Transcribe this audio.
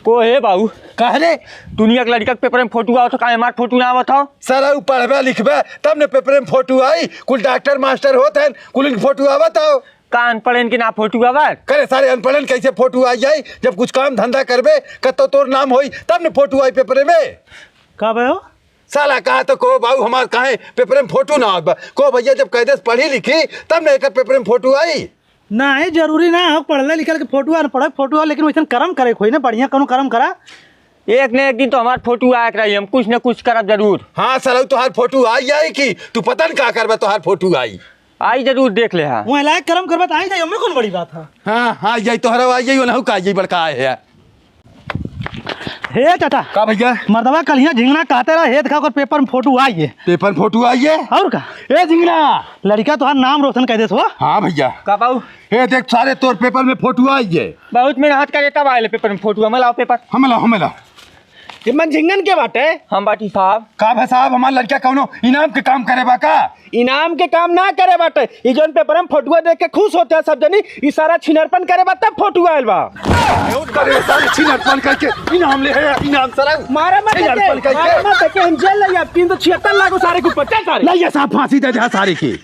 को है बाबू कहले दुनिया के लड़का के पेपर में फोटो आओ तो का हमार फोटो ना आवत हो। सर पढ़बे लिखबे तब ने पेपर में फोटो आई। कुल डॉक्टर मास्टर होते हैं कुल फोटो आवत हो। का अनपढ़ के ना फोटो आवत करे सारे अनपढ़ कैसे फोटो आई जाई। जब कुछ काम धंधा करबे कतो तोर नाम होई तब ने फोटो आई पेपर में। का भयो साला कहा तो को बाबू हमार काहे पेपर में फोटो ना आवा को भैया जब कहते पढ़ी लिखी तब ने एक पेपर में फोटो आई। नहीं जरूरी ना हो पढ़ले लिखल के फोटो आ पढ़े फोटो आ लेकिन वैसे कर्म करे कोई ना बढ़िया कोनो कर्म करा। एक न एक दिन तो हमार फोटो आया रही हम कुछ न कुछ करब जरूर। हाँ सर तोहार फोटो आई जाई कि तू पता न का करबे तोहार फोटो आई जरूर देख ले। हाँ वो लायक कर्म करबा आई जाई ओमे कौन बड़ी बात है। हाँ आई जाई तोहरा आई जाई ओनहु का जाई बड़का है। हे चाचा का भैया मर्दवा कल यहाँ झिंगना कहते रहा हे दिखा कर पेपर में फोटो आई है। पेपर फोटो आई है और का ए झिंगना लड़का तुहार नाम रोशन कह देस हो। हाँ भैया का बाबू हे देख सारे तोर पेपर में फोटो आई है। बहुत मेहनत करे तब आए पेपर में फोटो हमें लाओ पेपर। हमें ला मन झिंगन के बाटे हम बाटी साहब का भाई साहब हमार लड़का कौनो इनाम के काम करे बा का। इनाम के काम ना करे बाटे ई जोन पेपर में फोटो देख के खुश होते हैं सब जनी ई सारा छिनरपन करे बा तब फोटो आइल बा। करे सारे छिनरपन करके इनाम ले है इनाम सारा मारे मत छिनरपन करके हम जेल ले अब 376 लाख सारे को 50 सारे नहीं साहब फांसी दे दे सारे की।